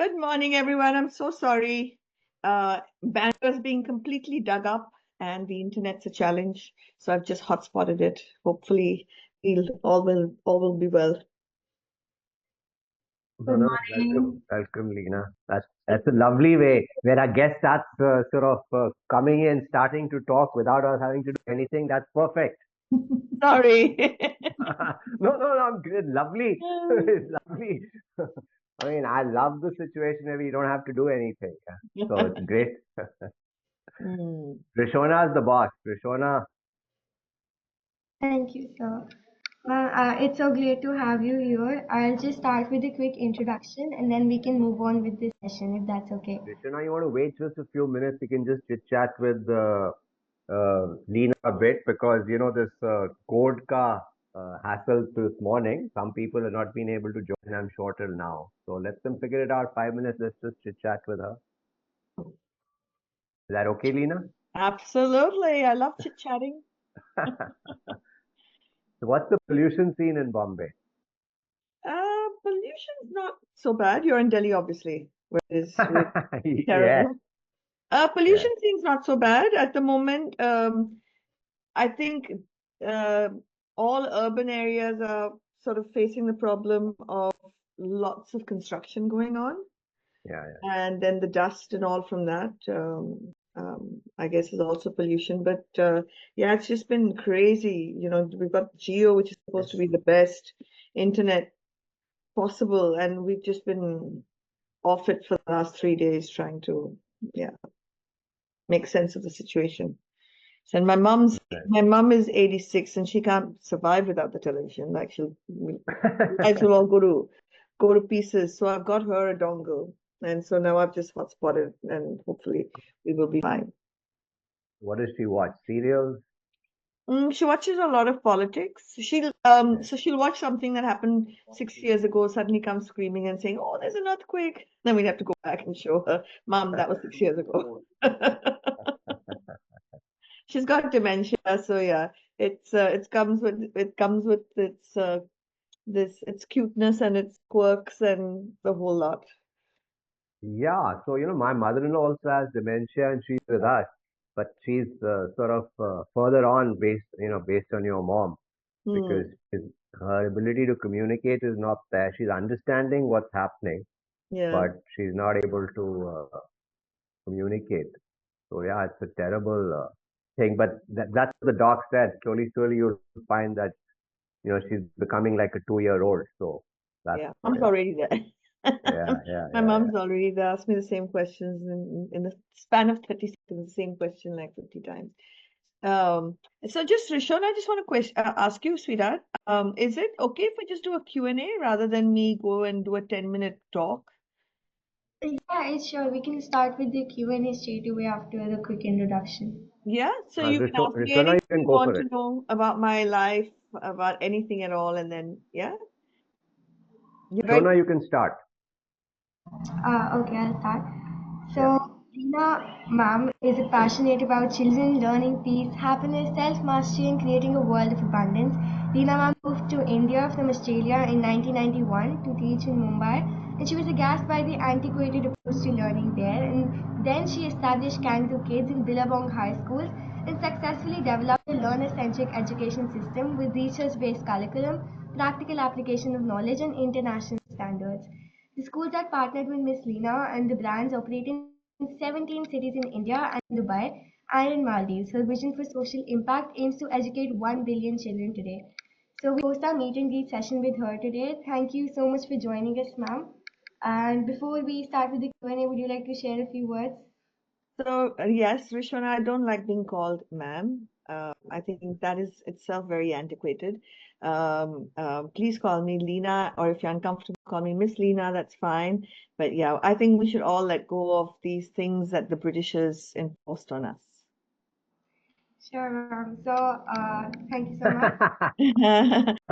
Good morning, everyone. I'm so sorry. Bangalore is being completely dug up, and the internet's a challenge. So I've just hotspotted it. Hopefully, all will be well. No, Good no, morning. welcome, Lina. That's a lovely way where our guest starts sort of coming in, starting to talk without us having to do anything. That's perfect. Sorry. No, I'm good. Lovely. It's lovely. I mean, I love the situation where we don't have to do anything. So it's great. Hmm. Rishona is the boss. Rishona, Thank you, sir. It's so great to have you here. I'll just start with a quick introduction and then we can move on with this session if that's okay. Rishona, you want to wait just a few minutes? We can just chit chat with Lina a bit because you know this code ka hassle this morning. Some people have not been able to join, I'm sure, till now. So let them figure it out. 5 minutes. Let's just chit chat with her. Is that okay, Lina? Absolutely. I love chit-chatting. So what's the pollution scene in Bombay? Pollution's not so bad. You're in Delhi, obviously, where it is really Yeah, terrible. yeah. Pollution seems not so bad at the moment. I think uh, all urban areas are sort of facing the problem of lots of construction going on, Yeah, and then the dust and all from that, I guess, is also pollution. But yeah, it's just been crazy. You know, we've got Geo, which is supposed to be the best internet possible, and we've just been off it for the last 3 days trying to, yeah, make sense of the situation. And yeah. my mom is 86 and she can't survive without the television. Like lights will all go to pieces. So I've got her a dongle. And so now I've just hotspotted and hopefully we will be fine. What does she watch? Serials? She watches a lot of politics. Yeah. So she'll watch something that happened 6 years ago, suddenly comes screaming and saying, "Oh, there's an earthquake." Then we'd have to go back and show her, "Mom, that was 6 years ago." She's got dementia, so yeah, it comes with its cuteness and its quirks and the whole lot. Yeah, so you know, my mother-in-law also has dementia and she's with us, but she's sort of further on based on your mom because Hmm. her ability to communicate is not there. She's understanding what's happening, Yeah. but she's not able to communicate. So yeah, it's a terrible thing. But that's what the doc said. Slowly, you'll find that you know she's becoming like a 2-year-old. So that's Yeah. Mom's already there. My yeah. mom's already there. Asked me the same questions in the span of 30 seconds, the same question like 50 times. So just Rishon, I just want to ask you, sweetheart, is it okay if I just do a Q&A rather than me go and do a 10-minute talk? Yeah, it's sure. We can start with the Q&A straight away after the quick introduction. Yeah, so you can ask me Rishona, you anything can you go want for to it. know about my life, about anything at all, and then yeah, you ready? Rishona, you can start. Okay, I'll start. So, Yeah. Lina, ma'am, is passionate about children learning peace, happiness, self-mastery, and creating a world of abundance. Lina, ma'am, moved to India from Australia in 1991 to teach in Mumbai, and she was aghast by the antiquated approach to learning there. And then she established Kangaroo Kids in Billabong high schools and successfully developed a learner-centric education system with research-based curriculum, practical application of knowledge, and international standards. The schools are partnered with Miss Lina and the brands operate in 17 cities in India and Dubai and in Maldives. Her vision for social impact aims to educate 1 billion children today. So we host our meet and greet session with her today. Thank you so much for joining us, ma'am. And before we start with the Q&A, would you like to share a few words? So yes, Rishwana, I don't like being called ma'am. I think that is itself very antiquated. Please call me Lina, or if you're uncomfortable, call me Miss Lina. That's fine. But yeah, I think we should all let go of these things that the Britishers enforced on us. Sure, ma'am. So, thank you so much.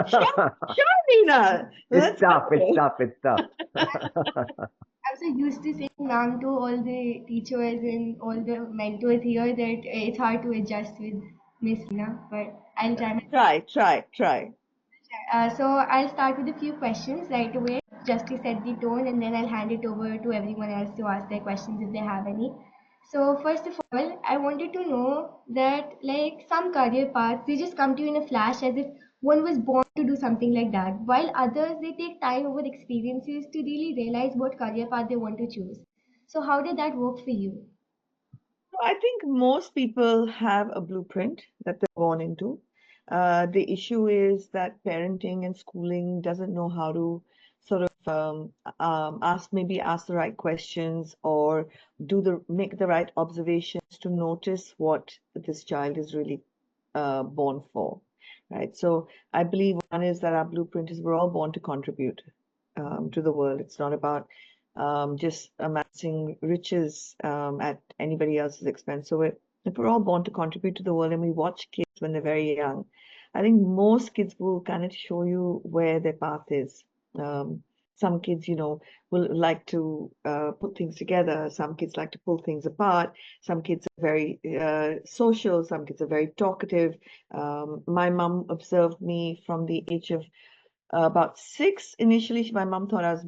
Sure, sure, Lina. It's Let's tough. It's go. tough. It's tough. I'm so used to saying ma'am to all the teachers and all the mentors here that it's hard to adjust with Miss Lina, but I'll try my Try. So I'll start with a few questions right away. just to set the tone, and then I'll hand it over to everyone else to ask their questions if they have any. So first of all, I wanted to know that like some career paths, they just come to you in a flash as if one was born to do something like that, while others they take time over experiences to really realize what career path they want to choose. So how did that work for you? I think most people have a blueprint that they're born into. The issue is that parenting and schooling doesn't know how to sort of ask the right questions or make the right observations to notice what this child is really born for, right? So I believe one is that our blueprint is we're all born to contribute to the world. It's not about just amassing riches at anybody else's expense. So if we're all born to contribute to the world and we watch kids when they're very young, I think most kids will kind of show you where their path is. Um, some kids, will like to put things together. Some kids like to pull things apart. Some kids are very social. Some kids are very talkative. My mom observed me from the age of about 6. Initially, my mom thought I was,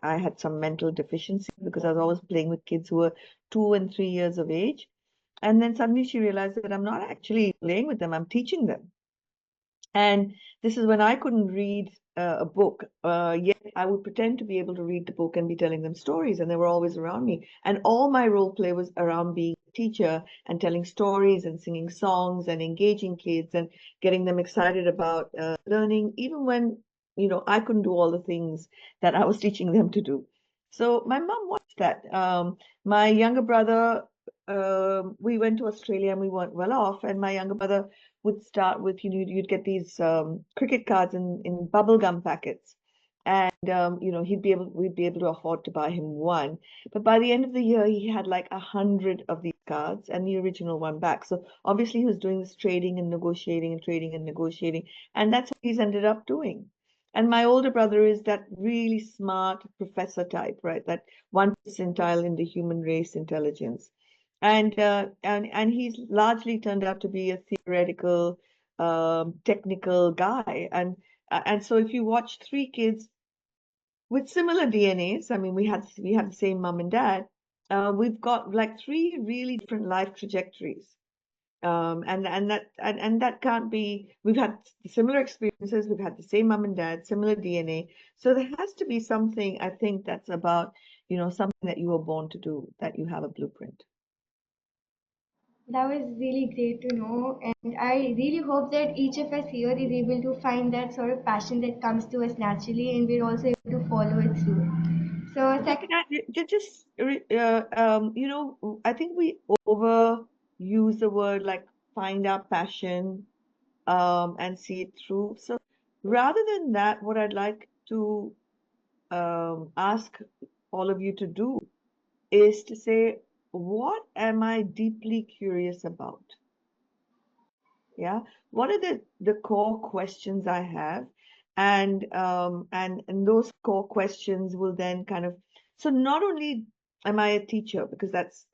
I had some mental deficiency because I was always playing with kids who were 2 and 3 years of age. And then suddenly she realized that I'm not actually playing with them, I'm teaching them. And this is when I couldn't read a book, yet I would pretend to be able to read the book and be telling them stories, and they were always around me. And all my role play was around being a teacher and telling stories and singing songs and engaging kids and getting them excited about learning, even when, I couldn't do all the things that I was teaching them to do. So my mom watched that. My younger brother, we went to Australia and we weren't well off, and my younger brother would start with, you'd get these cricket cards in bubble gum packets. And we'd be able to afford to buy him one. But by the end of the year, he had like 100 of these cards and the original one back. So obviously he was doing this trading and negotiating and trading and negotiating. And that's what he's ended up doing. And my older brother is that really smart professor type, right? That 1 percentile in the human race intelligence. And he's largely turned out to be a theoretical, technical guy. And so if you watch 3 kids with similar DNAs, I mean, we have the same mom and dad. We've got like 3 really different life trajectories. And that can't be. We've had similar experiences. We've had the same mom and dad, similar DNA. So there has to be something, I think, that's about, something that you were born to do, that you have a blueprint. That was really great to know, and I really hope that each of us here is able to find that sort of passion that comes to us naturally, and we're also able to follow it through. So, But second, I think we overuse the word like find our passion and see it through. So rather than that, what I'd like to ask all of you to do is to say, what am I deeply curious about? Yeah, what are the core questions I have? And those core questions will then kind of, so not only am I a teacher, because that's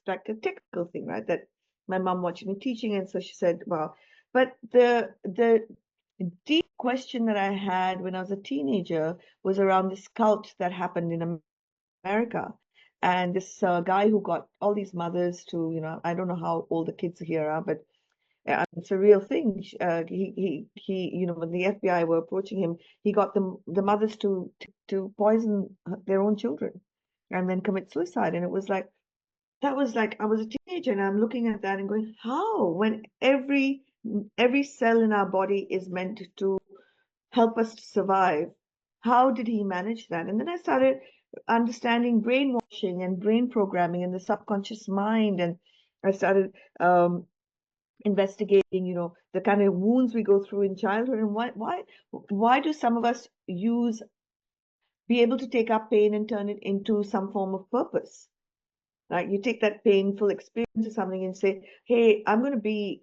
like a technical thing, right? That my mom watched me teaching, and so she said, well, but the deep question that I had when I was a teenager was around this cult that happened in America. And this guy who got all these mothers to, I don't know how old the kids here are, but it's a real thing. When the FBI were approaching him, he got the mothers to poison their own children and then commit suicide. And it was like, that was like, I was a teenager and I'm looking at that and going, how? When every cell in our body is meant to help us to survive, how did he manage that? And then I started understanding brainwashing and brain programming and the subconscious mind, and I started investigating, the kind of wounds we go through in childhood, and why do some of us be able to take our pain and turn it into some form of purpose? Like you take that painful experience or something and say, hey, I'm going to be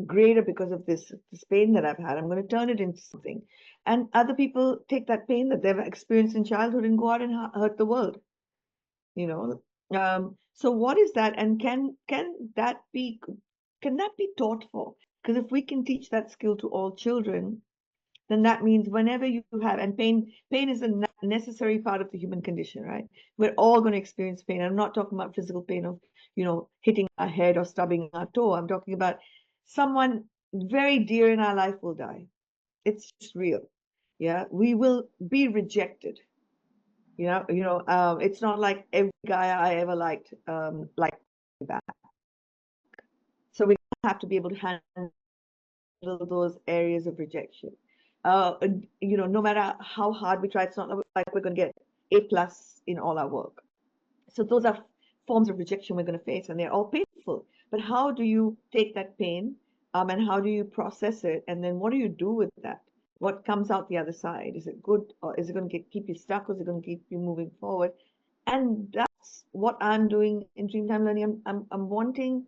greater because of this pain that I've had. I'm going to turn it into something. And other people take that pain that they've experienced in childhood and go out and hurt the world, you know. So what is that? And can that be taught for? Because if we can teach that skill to all children, then that means whenever you have, and pain is a necessary part of the human condition, right? We're all going to experience pain. I'm not talking about physical pain of, hitting our head or stubbing our toe. I'm talking about someone very dear in our life will die. It's just real. Yeah, we will be rejected. It's not like every guy I ever liked me back. So we have to be able to handle those areas of rejection. No matter how hard we try, it's not like we're going to get A+ in all our work. So those are forms of rejection we're going to face, and they're all painful. But how do you take that pain, and how do you process it, and then what do you do with that? What comes out the other side? Is it good, or is it going to keep you stuck, or is it going to keep you moving forward? And that's what I'm doing in Dreamtime Learning. I'm wanting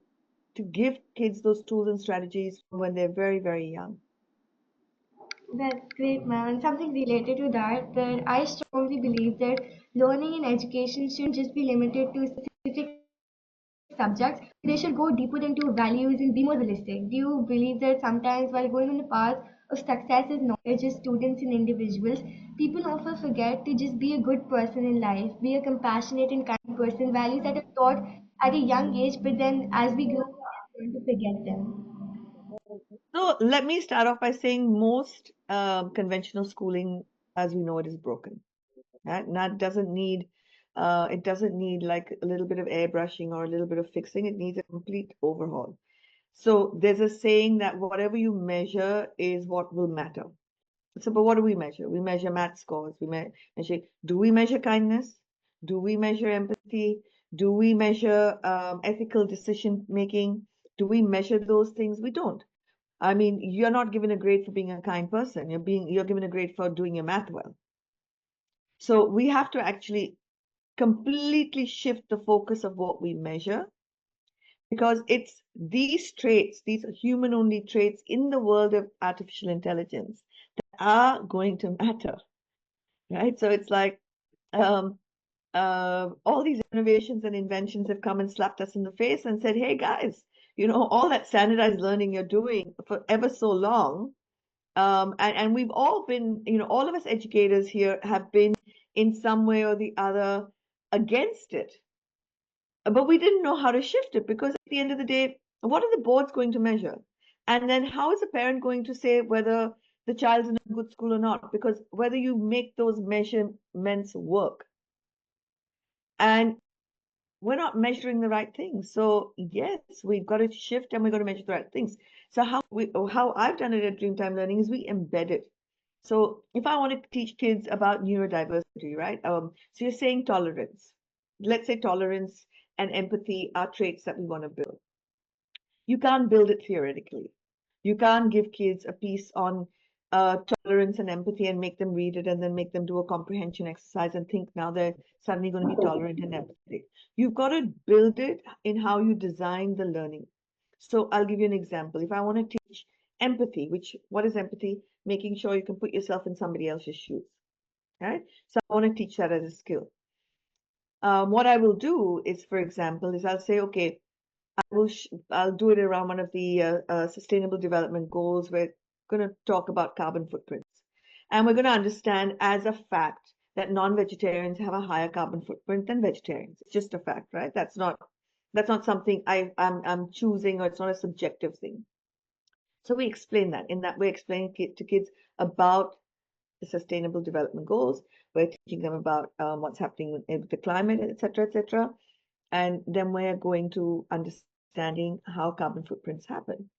to give kids those tools and strategies when they're very, very young. That's great, ma'am. And something related to that I strongly believe that learning and education shouldn't just be limited to specific subjects. They should go deeper into values and be more realistic. Do you believe that sometimes while going on the path of success as knowledge as students and individuals, people often forget to just be a good person in life, be a compassionate and kind person, values that are taught at a young age, but then as we grow, we tend to forget them. So let me start off by saying most conventional schooling, as we know it, is broken. Right? And that doesn't need, it doesn't need like a little bit of airbrushing or a little bit of fixing. It needs a complete overhaul. So there's a saying that whatever you measure is what will matter. So, but what do we measure? We measure math scores. We measure, do we measure kindness? Do we measure empathy? Do we measure ethical decision making? Do we measure those things? We don't. I mean, you're not given a grade for being a kind person. You're given a grade for doing your math well. So we have to actually completely shift the focus of what we measure, because it's these traits, these human-only traits in the world of artificial intelligence that are going to matter, right? So it's like um, all these innovations and inventions have come and slapped us in the face and said, hey guys, all that standardized learning you're doing for ever so long, and we've all been, all of us educators here have been in some way or the other against it. But we didn't know how to shift it, because at the end of the day, what are the boards going to measure? And then how is a parent going to say whether the child's in a good school or not? Because whether you make those measurements work. And we're not measuring the right things. So yes, we've got to shift and we've got to measure the right things. So how I've done it at Dreamtime Learning is we embed it. So if I want to teach kids about neurodiversity, right? So you're saying tolerance. Let's say tolerance and empathy are traits that we want to build. You can't build it theoretically. You can't give kids a piece on tolerance and empathy and make them read it and then make them do a comprehension exercise and think now they're suddenly going to be tolerant and empathetic. You've got to build it in how you design the learning. So I'll give you an example. If I want to teach empathy, what is empathy? Making sure you can put yourself in somebody else's shoes. Right? So I want to teach that as a skill. What I will do is, for example, is I'll say, okay, I'll do it around one of the Sustainable Development Goals. We're going to talk about carbon footprints, and we're going to understand as a fact that non-vegetarians have a higher carbon footprint than vegetarians. It's just a fact, right? That's not something I'm choosing, or it's not a subjective thing. So we explain that. In that, we're explaining to kids about the Sustainable Development Goals. We're teaching them about what's happening with the climate, etc., etc. And then we're going to understanding how carbon footprints happen.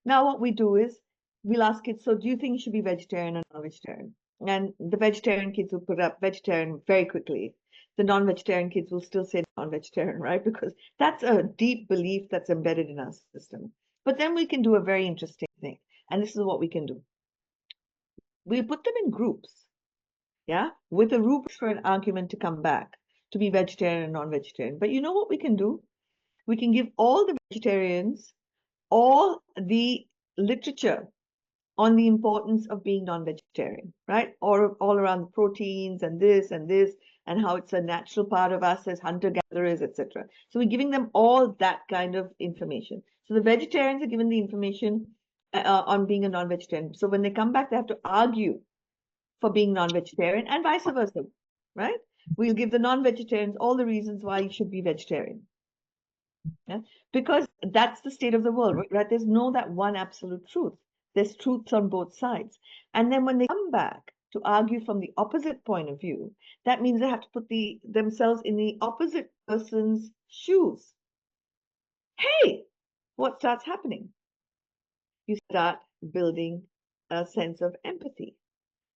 Now, what we do is we'll ask kids, so do you think you should be vegetarian or non-vegetarian? And the vegetarian kids will put up vegetarian very quickly. The non-vegetarian kids will still say non-vegetarian, right? Because that's a deep belief that's embedded in our system. But then we can do a very interesting thing. And this is what we can do. We put them in groups, yeah, with a rubric for an argument to come back to be vegetarian and non-vegetarian. But you know what we can do? We can give all the vegetarians all the literature on the importance of being non-vegetarian, right? Or all around the proteins and this and how it's a natural part of us as hunter-gatherers, etc. So we're giving them all that kind of information. So the vegetarians are given the information on being a non-vegetarian. So when they come back, they have to argue for being non-vegetarian and vice versa, right? We'll give the non-vegetarians all the reasons why you should be vegetarian. Yeah? Because that's the state of the world, right? There's no that one absolute truth. There's truths on both sides. And then when they come back to argue from the opposite point of view, that means they have to put themselves in the opposite person's shoes. Hey, what starts happening? You start building a sense of empathy,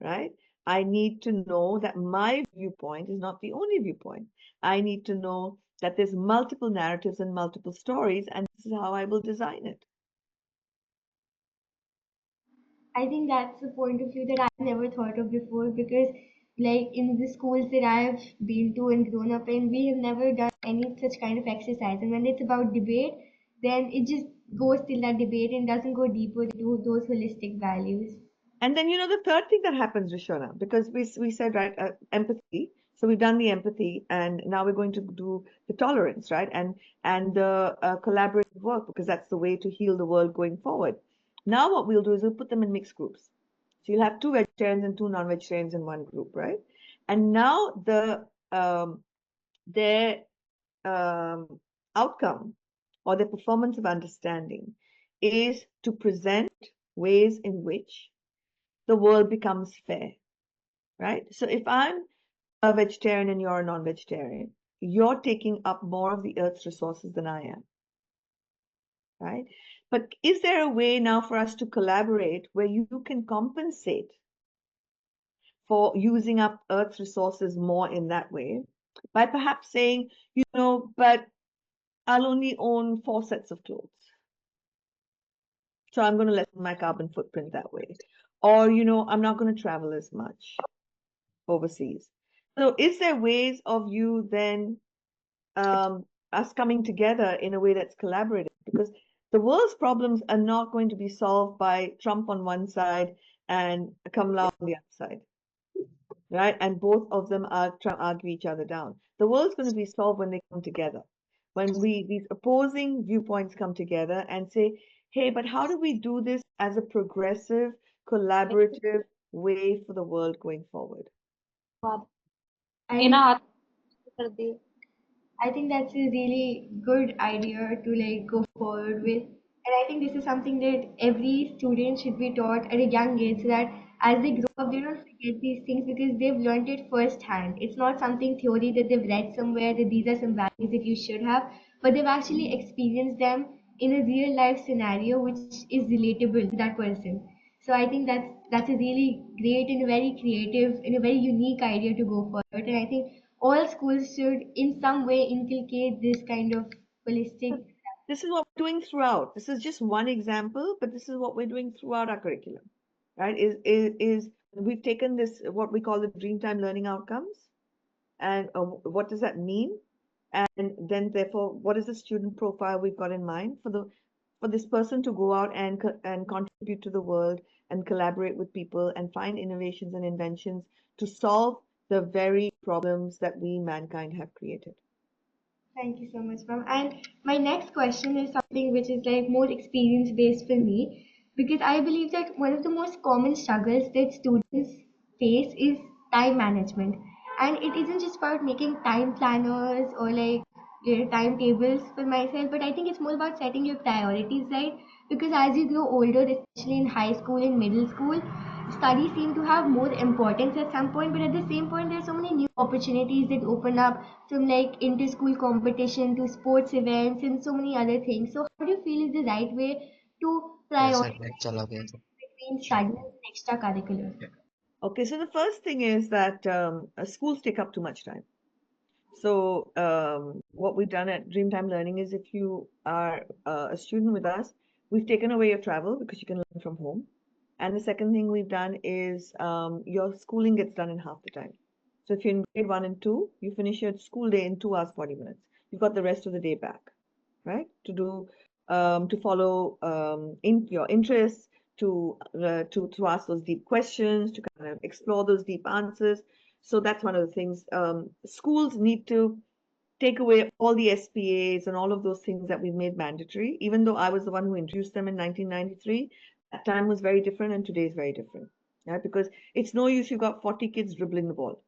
right? I need to know that my viewpoint is not the only viewpoint. I need to know that there's multiple narratives and multiple stories, and this is how I will design it. I think that's the point of view that I've never thought of before because, like, in the schools that I've been to and grown up in, we have never done any such kind of exercise. And when it's about debate, then it just goes till that debate and doesn't go deeper into those holistic values. And then, the third thing that happens, Rishona, because we said, right, empathy. So we've done the empathy, and now we're going to do the tolerance, right? And the collaborative work, because that's the way to heal the world going forward. Now what we'll do is we'll put them in mixed groups. So you'll have 2 vegetarians and 2 non-vegetarians in one group, right? And now their outcome or their performance of understanding is to present ways in which the world becomes fair, right? So if I'm a vegetarian and you're a non-vegetarian, you're taking up more of the earth's resources than I am, right? But is there a way now for us to collaborate where you can compensate for using up earth's resources more in that way by perhaps saying, but I'll only own 4 sets of clothes. So I'm going to lessen my carbon footprint that way. Or, I'm not going to travel as much overseas. So is there ways of you then us coming together in a way that's collaborative? Because the world's problems are not going to be solved by Trump on one side and Kamala on the other side, right? And both of them are trying to argue each other down. The world's going to be solved when they come together, when these opposing viewpoints come together and say, hey, but how do we do this as a progressive, collaborative way for the world going forward? I, I think that's a really good idea to like go forward with. And I think this is something that every student should be taught at a young age so that as they grow up, they don't forget these things because they've learned it firsthand. It's not something theory that they've read somewhere that these are some values that you should have, but they've actually experienced them in a real life scenario which is relatable to that person. So I think that's a really great and a very creative and a very unique idea to go forward. And I think all schools should in some way inculcate this kind of holistic. This is what we're doing throughout. This is just one example, but this is what we're doing throughout our curriculum, right? Is we've taken this, what we call the Dreamtime learning outcomes, and what does that mean? And then therefore, what is the student profile we've got in mind for this person to go out and contribute to the world and collaborate with people and find innovations and inventions to solve the very problems that we mankind have created. Thank you so much, ma'am. And my next question is something which is like more experience based for me because I believe that one of the most common struggles that students face is time management. And it isn't just about making time planners or like timetables for myself, but I think it's more about setting your priorities right because as you grow older, especially in high school and middle school, studies seem to have more importance at some point, but at the same point, there's so many new opportunities that open up from like inter-school competition to sports events and so many other things. So, how do you feel is the right way to prioritize between studies and extracurriculars? Okay, so the first thing is that schools take up too much time. So what we've done at Dreamtime Learning is if you are a student with us, we've taken away your travel because you can learn from home. And the second thing we've done is your schooling gets done in half the time. So if you're in grade 1 and 2, you finish your school day in 2 hours, 40 minutes. You've got the rest of the day back, right? To follow in your interests, to ask those deep questions, to kind of explore those deep answers. So that's one of the things. Schools need to take away all the SPAs and all of those things that we made mandatory. Even though I was the one who introduced them in 1993, That time was very different and today is very different. Right? Because it's no use you've got 40 kids dribbling the ball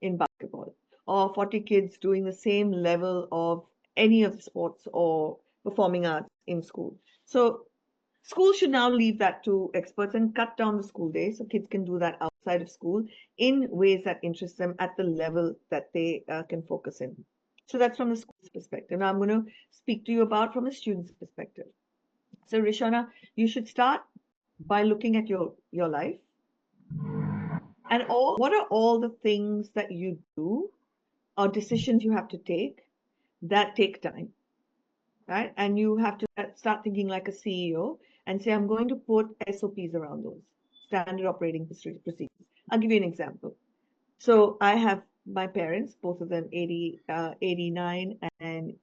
in basketball or 40 kids doing the same level of any of the sports or performing arts in school. So schools should now leave that to experts and cut down the school days so kids can do that outside of school in ways that interest them at the level that they can focus in. So that's from the school's perspective. Now I'm going to speak to you about from a student's perspective. So Rishana, you should start by looking at your life and what are all the things that you do or decisions you have to take that take time, right? And you have to start thinking like a CEO and say, I'm going to put SOPs around those standard operating procedures. I'll give you an example. So I have my parents, both of them 89 and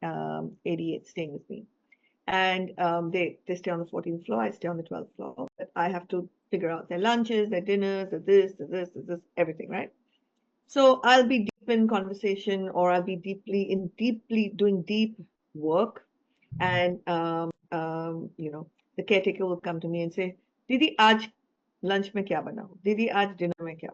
88, staying with me. And they stay on the 14th floor, I stay on the 12th floor. But I have to figure out their lunches, their dinners, their this, everything, right? So I'll be deep in conversation or I'll be deeply doing deep work. And, the caretaker will come to me and say, Didi, aaj lunch mein kya banao? Didi, aaj dinner mein kya?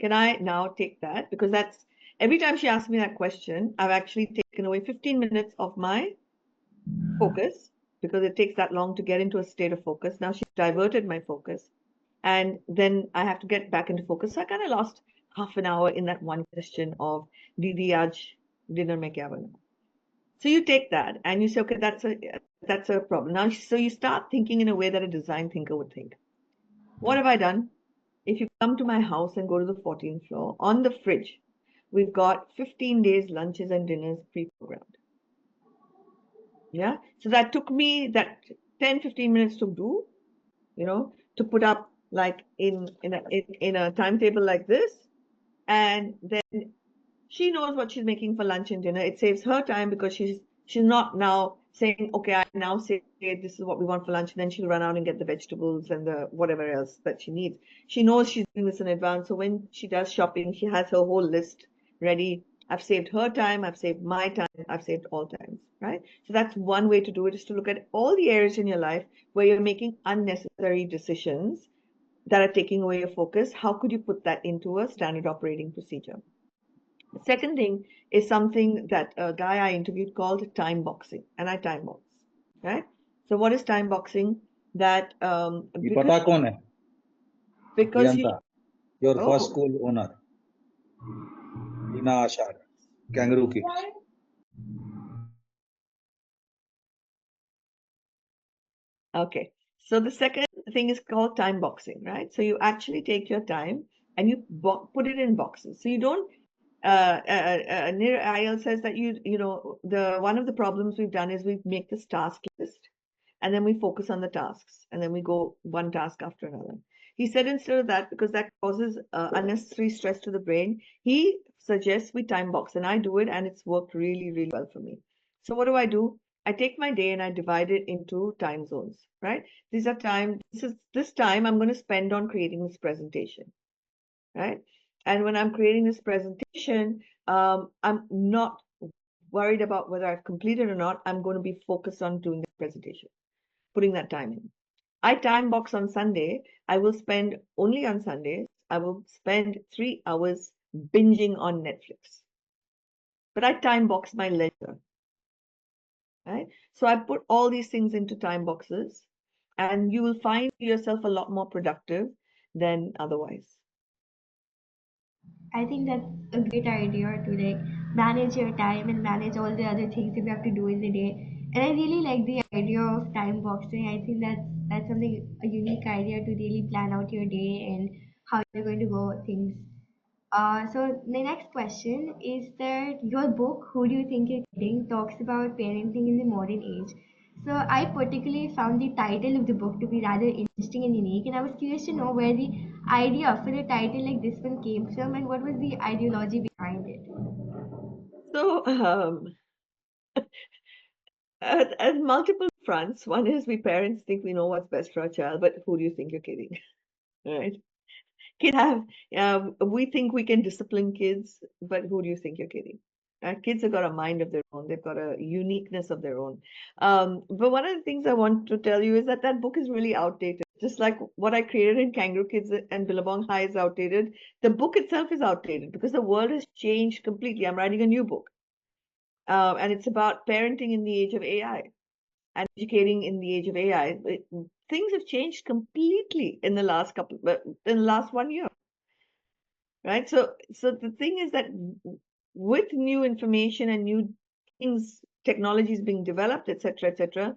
Can I now take that? Because that's every time she asks me that question, I've actually taken away 15 minutes of my focus because it takes that long to get into a state of focus. Now she's diverted my focus. And then I have to get back into focus. So I kind of lost half an hour in that one question of Didi aaj dinner mein kya bana? So you take that and you say, okay, that's a problem. Now so you start thinking in a way that a design thinker would think. What have I done? If you come to my house and go to the 14th floor, on the fridge, we've got 15 days lunches and dinners pre-programmed. Yeah. So that took me that 10, 15 minutes to do, to put up like in a timetable like this. And then she knows what she's making for lunch and dinner. It saves her time because she's not now saying, okay, I now say this is what we want for lunch, and then she'll run out and get the vegetables and the whatever else that she needs. She knows she's doing this in advance. So when she does shopping, she has her whole list ready. I've saved her time, I've saved my time, I've saved all times, right? So that's one way to do it, is to look at all the areas in your life where you're making unnecessary decisions that are taking away your focus. How could you put that into a standard operating procedure? The second thing is something that a guy I interviewed called time boxing, and I time box, right? So what is time boxing? That ये पता कौन है? because Priyanka, your first oh, school owner, Lina Ashar, Kangaroo Kids. okay. So the second thing is called time boxing, right? So you actually take your time and you put it in boxes. So you don't. Nir Ayal says that the one of the problems we've done is we make this task list and then we focus on the tasks and then we go one task after another. He said instead of that, because that causes unnecessary stress to the brain, he suggests we time box, and I do it and it's worked really, really well for me. So what do? I take my day and I divide it into time zones, right? This time I'm going to spend on creating this presentation, right? And when I'm creating this presentation, I'm not worried about whether I've completed or not. I'm going to be focused on doing the presentation, putting that time in. I time box on Sunday. I will spend only on Sundays. I will spend 3 hours binging on Netflix. But I time box my leisure, right? So I put all these things into time boxes, and you will find yourself a lot more productive than otherwise. I think that's a great idea to like manage your time and manage all the other things that you have to do in the day. And I really like the idea of time boxing. I think that's something a unique idea to really plan out your day and how you're going to go things. So the next question is that your book, Who Do You Think You're Kidding, talks about parenting in the modern age. So I particularly found the title of the book to be rather interesting and unique, and I was curious to know where the idea for a title like this one came from and what was the ideology behind it. So, at multiple fronts. One is we parents think we know what's best for our child, but who do you think you're kidding? Right? Kids have, we think we can discipline kids, but who do you think you're kidding? Kids have got a mind of their own. They've got a uniqueness of their own. But one of the things I want to tell you is that that book is really outdated. Just like what I created in Kangaroo Kids and Billabong High is outdated, the book itself is outdated because the world has changed completely. I'm writing a new book, and it's about parenting in the age of AI and educating in the age of AI. Things have changed completely in the last in the last 1 year, right? So the thing is that with new information and new things, technologies being developed, etc.,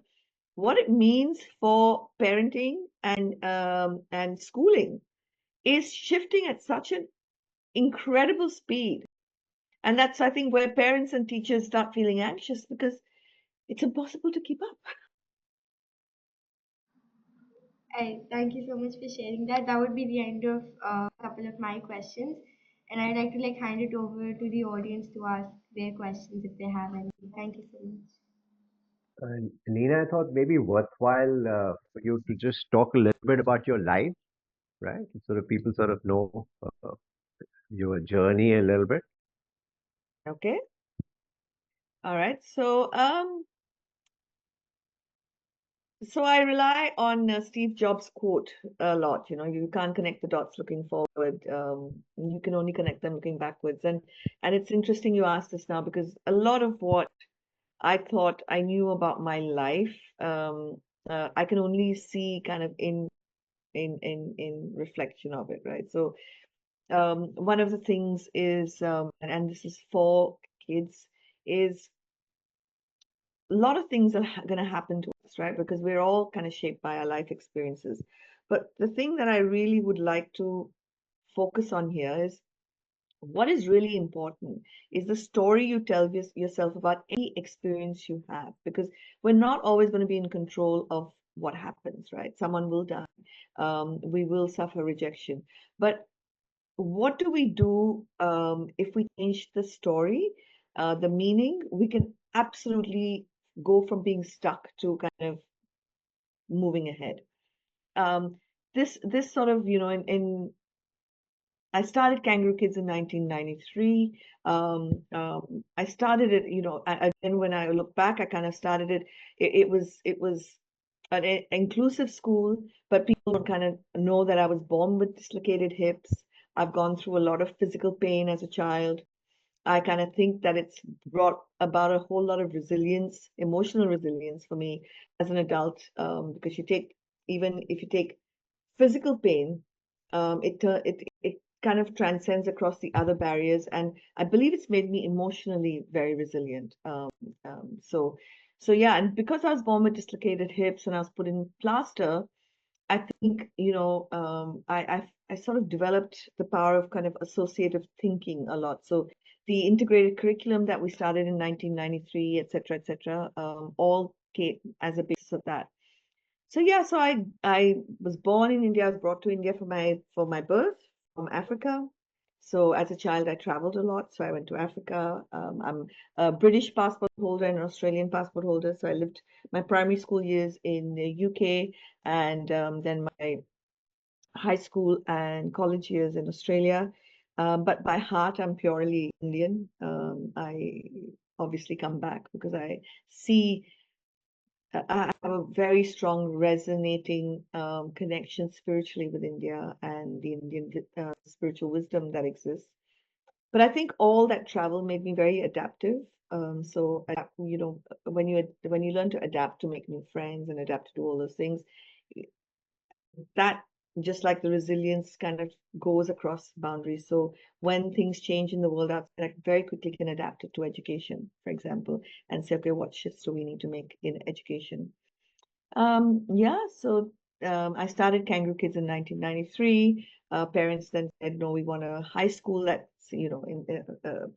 what it means for parenting and schooling is shifting at such an incredible speed. And that's, I think, where parents and teachers start feeling anxious because it's impossible to keep up. Thank you so much for sharing that. That would be the end of a couple of my questions. And I'd like to hand it over to the audience to ask their questions if they have any. Thank you so much. Lina, I thought maybe worthwhile for you to just talk a little bit about your life, right? So that people sort of know your journey a little bit. Okay. All right. So I rely on Steve Jobs' quote a lot. You know, you can't connect the dots looking forward. You can only connect them looking backwards. And it's interesting you asked this now because a lot of what I thought I knew about my life, I can only see kind of in reflection of it, right? So one of the things is, and this is for kids, is a lot of things are going to happen to us, right? Because we're all kind of shaped by our life experiences. But the thing that I really would like to focus on here is what is really important is the story you tell yourself about any experience you have, because we're not always going to be in control of what happens, right? Someone will die. We will suffer rejection. But what do we do if we change the story, the meaning? We can absolutely go from being stuck to kind of moving ahead. This sort of, in I started Kangaroo Kids in 1993. I started it, again, when I look back, I kind of started it was an inclusive school, but people don't kind of know that I was born with dislocated hips. I've gone through a lot of physical pain as a child. I kind of think that it's brought about a whole lot of resilience, emotional resilience for me as an adult, because even if you take physical pain, it kind of transcends across the other barriers, and I believe it's made me emotionally very resilient. So yeah, and because I was born with dislocated hips and I was put in plaster, I think, I sort of developed the power of kind of associative thinking a lot. So the integrated curriculum that we started in 1993, et cetera, all came as a basis of that. So yeah, so I was born in India. I was brought to India for my birth from Africa. So as a child, I traveled a lot. So I went to Africa. I'm a British passport holder and an Australian passport holder. So I lived my primary school years in the UK and then my high school and college years in Australia. But by heart, I'm purely Indian. I obviously come back because I see I have a very strong resonating connection spiritually with India and the Indian spiritual wisdom that exists. But I think all that travel made me very adaptive. When you learn to adapt to make new friends and adapt to do all those things, that just like the resilience kind of goes across boundaries. So when things change in the world outside, I very quickly can adapt it to education, for example, and say, okay, what shifts do we need to make in education? Yeah, so I started Kangaroo Kids in 1993. Parents then said, no, we want a high school that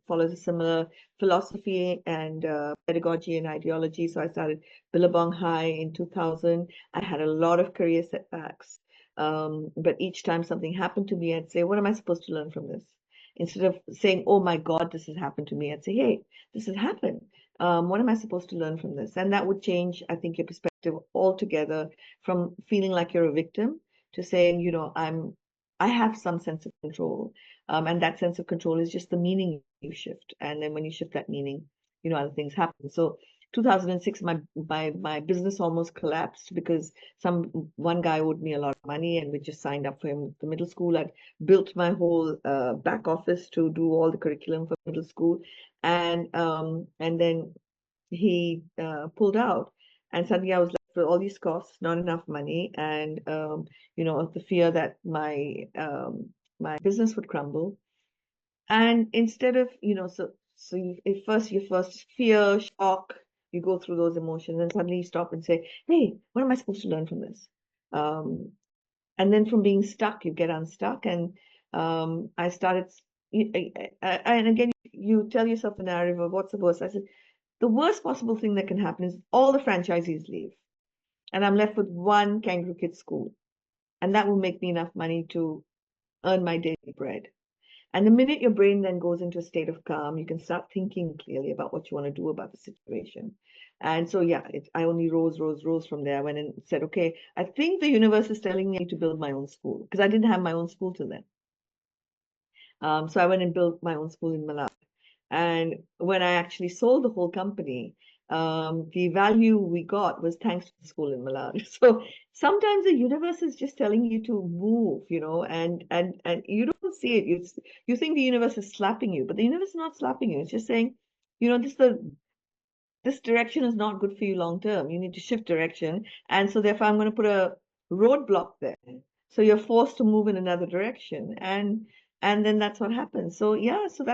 follows a similar philosophy and pedagogy and ideology. So I started Billabong High in 2000. I had a lot of career setbacks, but each time something happened to me, I'd say, what am I supposed to learn from this? Instead of saying, oh my God, this has happened to me, I'd say, hey, this has happened. What am I supposed to learn from this? And that would change, I think, your perspective altogether from feeling like you're a victim to saying, I have some sense of control. And that sense of control is just the meaning you shift. And then when you shift that meaning, other things happen. So 2006, my business almost collapsed because one guy owed me a lot of money, and we just signed up for him at the middle school. I'd built my whole back office to do all the curriculum for middle school, and then he pulled out, and suddenly I was left with all these costs, not enough money, and the fear that my business would crumble. And instead of you first fear, shock, you go through those emotions, and suddenly you stop and say, "Hey, what am I supposed to learn from this?" Um, and then from being stuck, you get unstuck, and I started. And again, you tell yourself the narrative of what's the worst. I said, the worst possible thing that can happen is all the franchisees leave, and I'm left with one Kangaroo Kids school, and that will make me enough money to earn my daily bread. And the minute your brain then goes into a state of calm, you can start thinking clearly about what you want to do about the situation. And so, yeah, I only rose from there. I went and said, okay, I think the universe is telling me to build my own school, because I didn't have my own school till then. So I went and built my own school in Maldives. And when I actually sold the whole company, the value we got was thanks to the school in Maldives. So sometimes the universe is just telling you to move, and you don't see it. You think the universe is slapping you, but the universe is not slapping you. It's just saying, this direction is not good for you long term. You need to shift direction. And so therefore I'm going to put a roadblock there. So you're forced to move in another direction. And then that's what happens. So yeah, so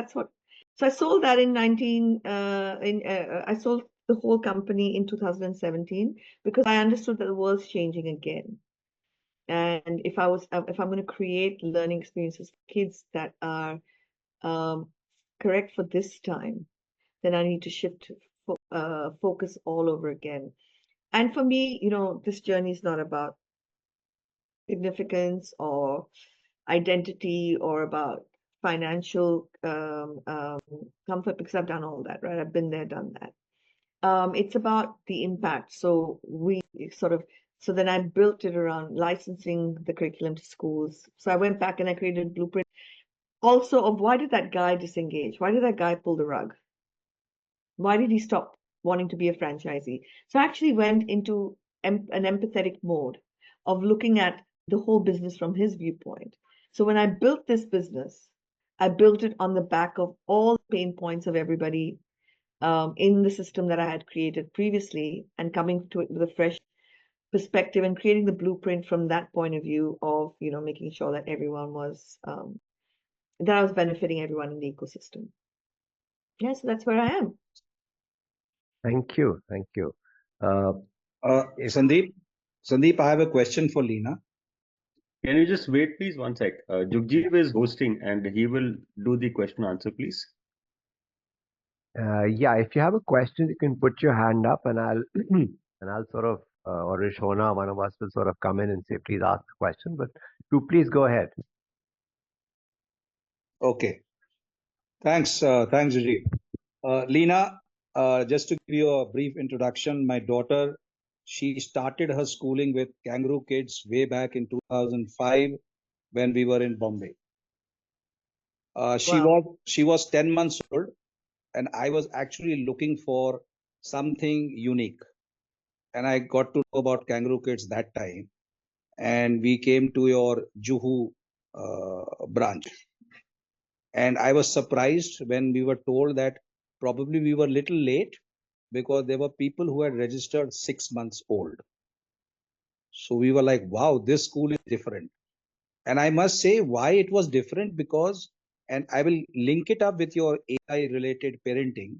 I sold that in 19 I sold the whole company in 2017 because I understood that the world's changing again. And if I'm going to create learning experiences for kids that are correct for this time, then I need to shift focus all over again. And for me, this journey is not about significance or identity or about financial comfort, because I've done all that, right? I've been there, done that. It's about the impact. So then I built it around licensing the curriculum to schools. So I went back and I created a blueprint also of why did that guy disengage? Why did that guy pull the rug? Why did he stop wanting to be a franchisee? So I actually went into an empathetic mode of looking at the whole business from his viewpoint. So when I built this business, I built it on the back of all the pain points of everybody in the system that I had created previously, and coming to it with a fresh perspective and creating the blueprint from that point of view of, making sure that everyone was, that I was benefiting everyone in the ecosystem. Yeah, so that's where I am. Thank you. Thank you. Sandeep, I have a question for Lina. Can you just wait, please, one sec? Jugjeev is hosting and he will do the question answer, please. Yeah, if you have a question, you can put your hand up, and I'll sort of, or Rishona, one of us will sort of come in and say, please ask the question. But you please go ahead. Okay. Thanks, Jujit. Lina, just to give you a brief introduction, my daughter, she started her schooling with Kangaroo Kids way back in 2005 when we were in Bombay. She was 10 months old, and I was actually looking for something unique. And I got to know about Kangaroo Kids that time. And we came to your Juhu branch. And I was surprised when we were told that probably we were little late because there were people who had registered 6 months old. So we were like, wow, this school is different. And I must say why it was different, because, and I will link it up with your AI related parenting,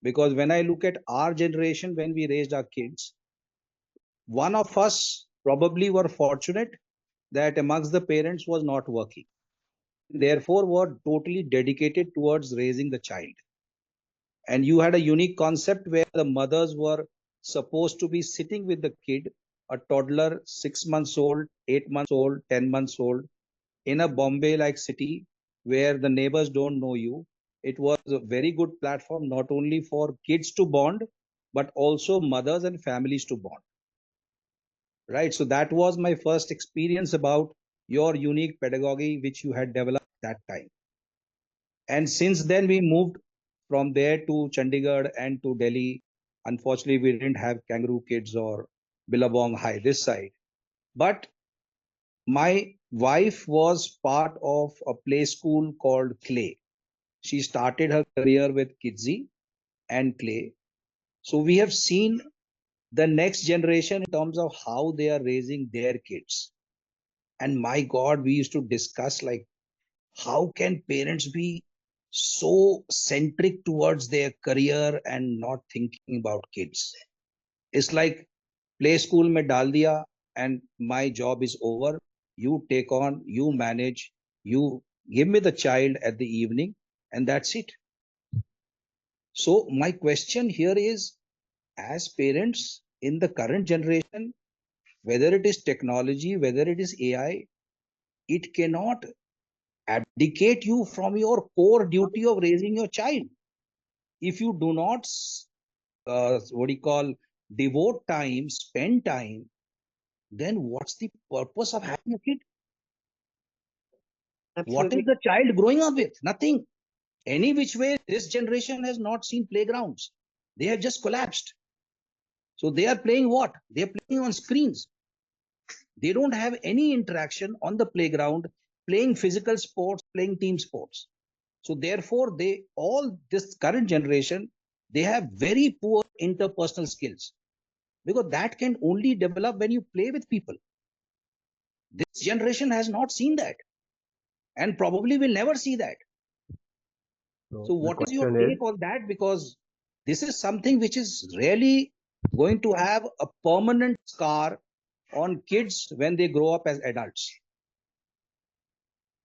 because when I look at our generation, when we raised our kids, one of us probably were fortunate that amongst the parents was not working, therefore were totally dedicated towards raising the child. And you had a unique concept where the mothers were supposed to be sitting with the kid, a toddler, 6 months old, 8 months old, 10 months old, in a Bombay like city where the neighbors don't know you. It was a very good platform, not only for kids to bond, but also mothers and families to bond. Right. So that was my first experience about your unique pedagogy which you had developed that time. And since then, we moved from there to Chandigarh and to Delhi. Unfortunately, we didn't have Kangaroo Kids or Billabong High this side. But my wife was part of a play school called Clay. She started her career with Kidsy and Clay. So we have seen the next generation in terms of how they are raising their kids. And my God, we used to discuss like, how can parents be so centric towards their career and not thinking about kids? It's like play school mein dal diya and my job is over. You take on, you manage, you give me the child at the evening, and that's it. So my question here is, as parents in the current generation, whether it is technology, whether it is AI, it cannot abdicate you from your core duty of raising your child. If you do not, what do you call, devote time, spend time, then what's the purpose of having a kid? What is Absolutely. the child growing up with? Nothing. Any which way, this generation has not seen playgrounds. They have just collapsed. So they are playing what? They are playing on screens. They don't have any interaction on the playground, playing physical sports, playing team sports. So therefore, they all this current generation, they have very poor interpersonal skills because that can only develop when you play with people. This generation has not seen that and probably will never see that. So So the what is your question is, take on that? Because this is something which is really going to have a permanent scar on kids when they grow up as adults.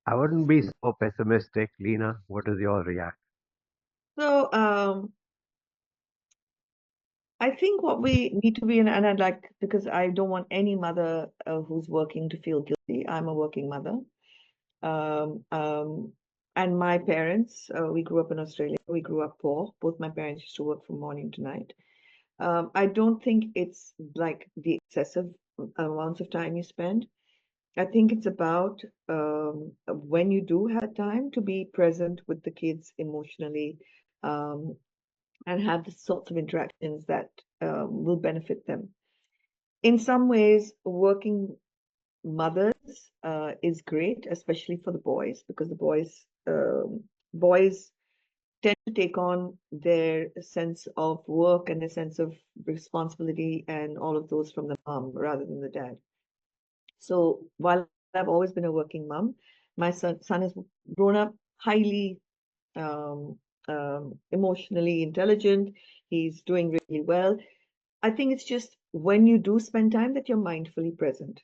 I wouldn't be so pessimistic, Lina. What is your reaction? So I think what we need to be, and I'd like, because I don't want any mother who's working to feel guilty. I'm a working mother. Um, um, and my parents, we grew up in Australia. We grew up poor. Both my parents used to work from morning to night. I don't think it's like the excessive amounts of time you spend. I think it's about when you do have time to be present with the kids emotionally, um, and have the sorts of interactions that will benefit them. In some ways, working mothers is great, especially for the boys, because the boys tend to take on their sense of work and a sense of responsibility and all of those from the mom rather than the dad. So while I've always been a working mom, my son has grown up highly um, emotionally intelligent. He's doing really well. I think it's just when you do spend time that you're mindfully present.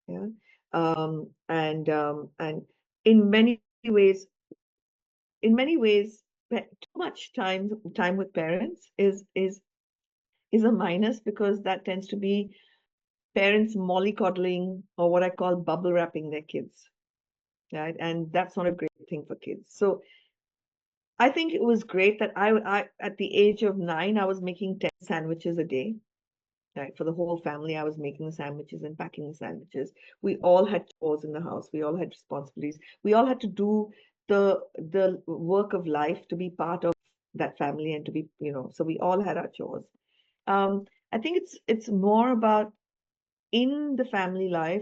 Yeah. And in many ways, too much time with parents is a minus, because that tends to be parents mollycoddling, or what I call bubble wrapping their kids. Right. And that's not a great thing for kids. So I think it was great that I at the age of 9, I was making 10 sandwiches a day. Right, for the whole family, I was making the sandwiches and packing the sandwiches. We all had chores in the house. We all had responsibilities. We all had to do the work of life to be part of that family and to be, so we all had our chores. I think it's more about in the family life,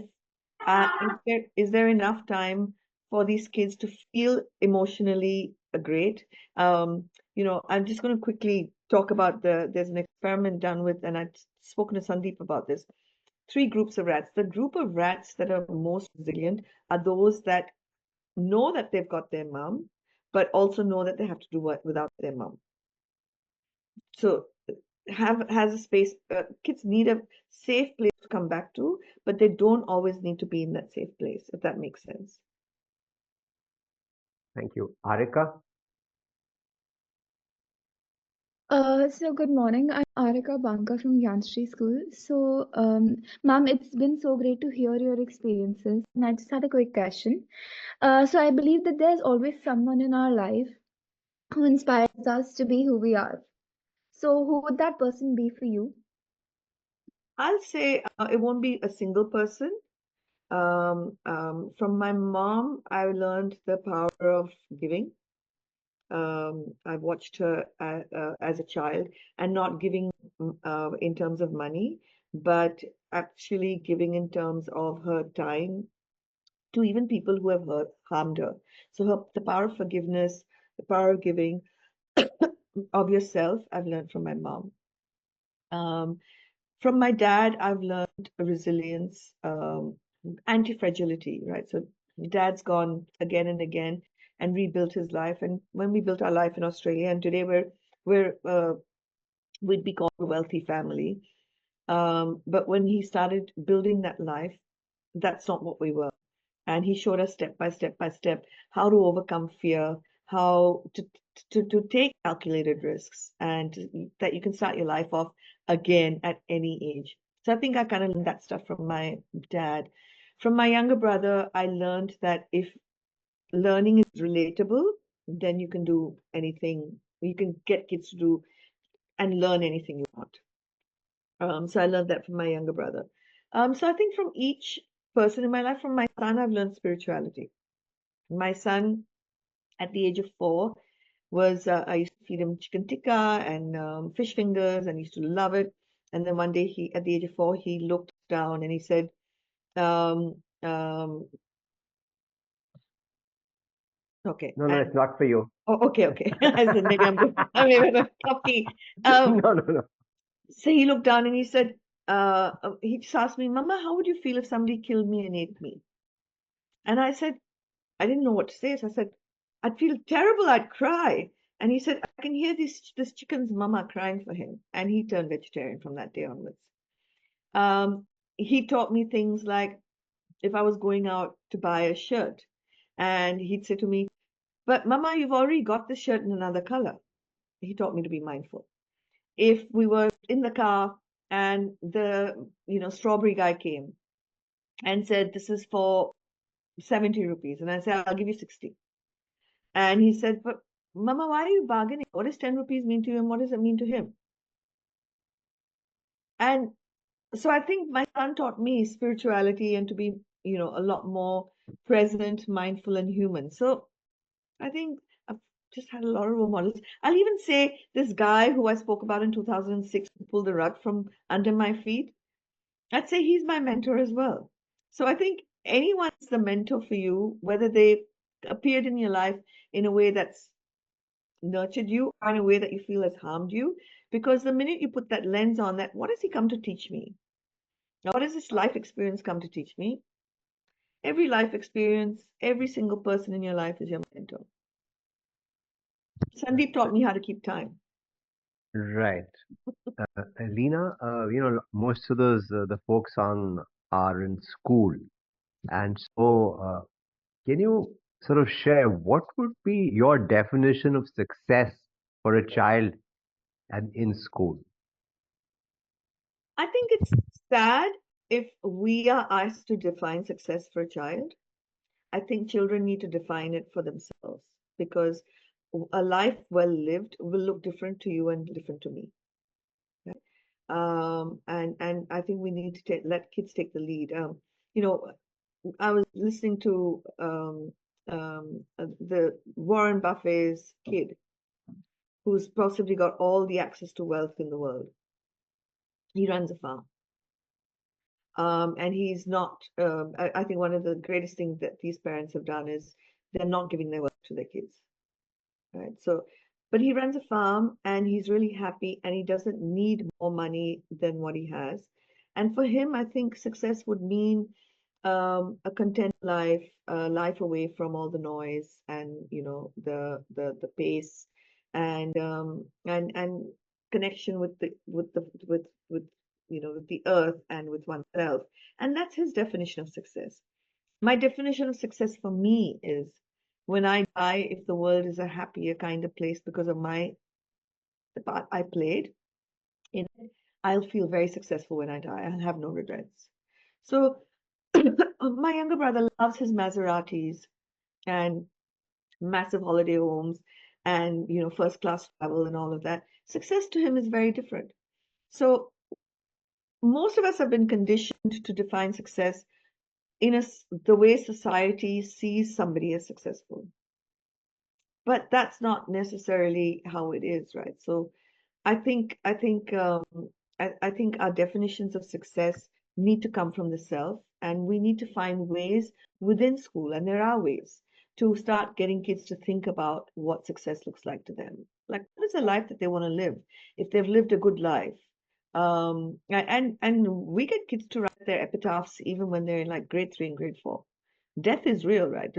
is there enough time for these kids to feel emotionally great? I'm just going to quickly talk about there's an experiment done with, and I've spoken to Sandeep about this. 3 groups of rats. The group of rats that are most resilient are those that know that they've got their mom, but also know that they have to do what without their mom. So has a space. Kids need a safe place to come back to, but they don't always need to be in that safe place, if that makes sense. Thank you. Arika? So good morning. I'm Arika Banka from Yanstri School. So, ma'am, it's been so great to hear your experiences. And I just had a quick question. So I believe that there's always someone in our life who inspires us to be who we are. So who would that person be for you? I'll say it won't be a single person. From my mom, I learned the power of giving. I watched her as a child, and not giving in terms of money, but actually giving in terms of her time to even people who have harmed her. So the power of forgiveness, the power of giving of yourself, I've learned from my mom. From my dad, I've learned resilience, anti-fragility, right? So dad's gone again and again and rebuilt his life. And when we built our life in Australia, and today we'd be called a wealthy family. But when he started building that life, that's not what we were. And he showed us step by step how to overcome fear, how to take calculated risks, and that you can start your life off again at any age. So I think I kind of learned that stuff from my dad. From my younger brother, I learned that if learning is relatable, then you can do anything. You can get kids to do and learn anything you want. So I learned that from my younger brother. So I think from each person in my life, from my son, I've learned spirituality. My son, at the age of 4, was I used to feed him chicken tikka and fish fingers, and he used to love it. And then one day, at the age of 4, he looked down and he said, um, um, "Okay." No, it's not for you. Oh, okay. I said maybe I'm good. Maybe I'm a puppy. No. So he looked down and he said, he just asked me, "Mama, how would you feel if somebody killed me and ate me?" And I said, I didn't know what to say. So I said, "I'd feel terrible. I'd cry." And he said, "I can hear this chicken's mama crying for him." And he turned vegetarian from that day onwards. He taught me things like if I was going out to buy a shirt, and he'd say to me, "But Mama, you've already got this shirt in another color." He taught me to be mindful. If we were in the car and the strawberry guy came and said, "This is for 70 rupees," and I said, "I'll give you 60." And he said, "But Mama, why are you bargaining? What does 10 rupees mean to you and what does it mean to him?" And so I think my son taught me spirituality and to be, a lot more present, mindful, and human. So I think I've just had a lot of role models. I'll even say this guy who I spoke about in 2006 who pulled the rug from under my feet, I'd say he's my mentor as well. So I think anyone's the mentor for you, whether they appeared in your life in a way that's nurtured you or in a way that you feel has harmed you. Because the minute you put that lens on that, what has he come to teach me? Now, what does this life experience come to teach me? Every life experience, every single person in your life is your mentor. Sandeep taught me how to keep time. Right. Lina, most of those the folk song are in school, and so can you sort of share what would be your definition of success for a child and in school? I think it's sad if we are asked to define success for a child. I think children need to define it for themselves because a life well lived will look different to you and different to me. Right? And I think we need to let kids take the lead. You know, I was listening to the Warren Buffett's kid, who's possibly got all the access to wealth in the world. He runs a farm. And he's not, I think one of the greatest things that these parents have done is they're not giving their wealth to their kids. Right. So, but he runs a farm and he's really happy and he doesn't need more money than what he has. And for him, I think success would mean a content life, life away from all the noise and the pace and connection with the earth and with oneself. And that's his definition of success. My definition of success for me is when I die, if the world is a happier, kinder place because of the part I played in it, I'll feel very successful when I die. I'll have no regrets. So my younger brother loves his Maseratis and massive holiday homes and first class travel and all of that. Success to him is very different. So most of us have been conditioned to define success the way society sees somebody as successful. But that's not necessarily how it is, right? So I think I think our definitions of success need to come from the self, and we need to find ways within school, and there are ways to start getting kids to think about what success looks like to them. Like, what is the life that they want to live if they've lived a good life? And we get kids to write their epitaphs even when they're in like grade 3 and grade 4. Death is real, right?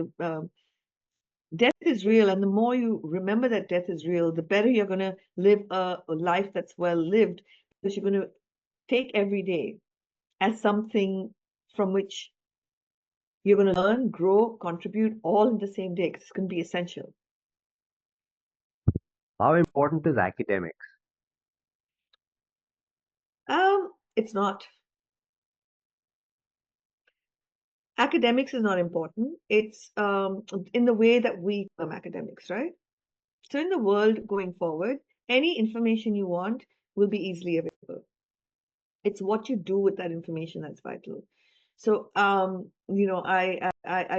Death is real, and the more you remember that death is real, the better you're going to live a life that's well lived, because you're going to take every day as something from which you're going to learn, grow, contribute all in the same day, because it's going to be essential. How important is academics? It's not. Academics is not important. It's in the way that we term academics, right? So in the world going forward, any information you want will be easily available. It's what you do with that information that's vital. So, I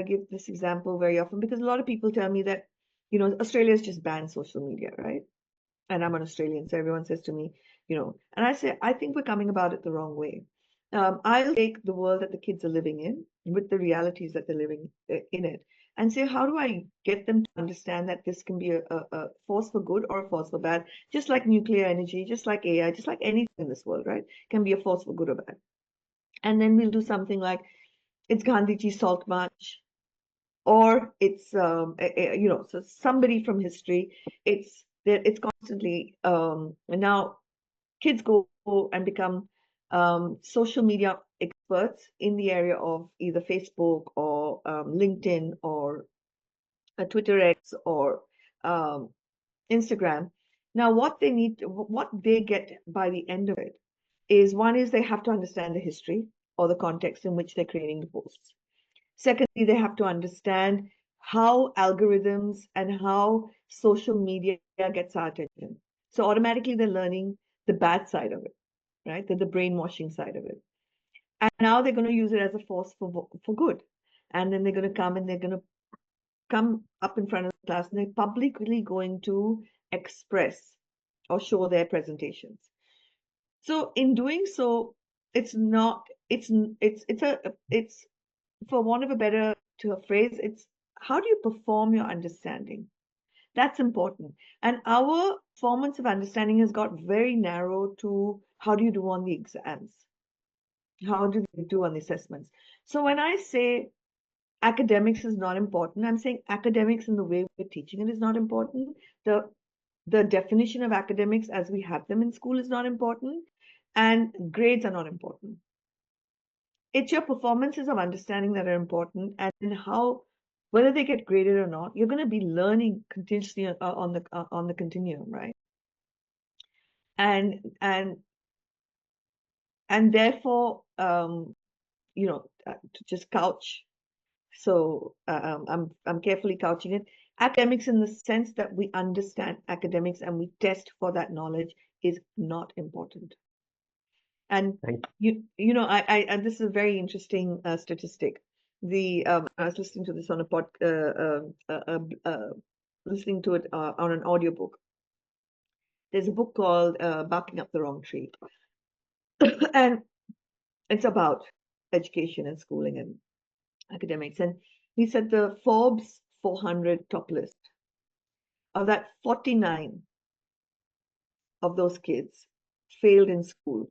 give this example very often because a lot of people tell me that, Australia's just banned social media, right? And I'm an Australian, so everyone says to me, and I say, I think we're coming about it the wrong way. I'll take the world that the kids are living in with the realities that they're living in it and say, how do I get them to understand that this can be a force for good or a force for bad, just like nuclear energy, just like AI, just like anything in this world, right? Can be a force for good or bad. And then we'll do something like it's Gandhiji's Salt March, or it's so somebody from history. It's constantly and now kids go and become social media experts in the area of either Facebook or LinkedIn or Twitter X or um, Instagram. Now, what they get by the end of it is, one is they have to understand the history or the context in which they're creating the posts. Secondly, they have to understand how algorithms and how social media gets our attention. So automatically they're learning the bad side of it, right? The brainwashing side of it. And now they're going to use it as a force for good. And then they're going to come and they're going to come up in front of the class and they're publicly going to express or show their presentations. So in doing so, it's for want of a better phrase, it's how do you perform your understanding? That's important. And our performance of understanding has got very narrow to how do you do on the exams? How do they do on the assessments? So when I say academics is not important, I'm saying academics in the way we're teaching it is not important. The definition of academics as we have them in school is not important, and grades are not important. It's your performances of understanding that are important, and how, whether they get graded or not, you're going to be learning continuously on the continuum, right? And therefore, to just couch. So I'm carefully couching it. Academics, in the sense that we understand academics and we test for that knowledge, is not important. And and this is a very interesting statistic. I was listening to this on listening to it on an audiobook. There's a book called Barking Up the Wrong Tree, and it's about education and schooling and academics. And he said the Forbes 400 top list, of that 49 of those kids failed in school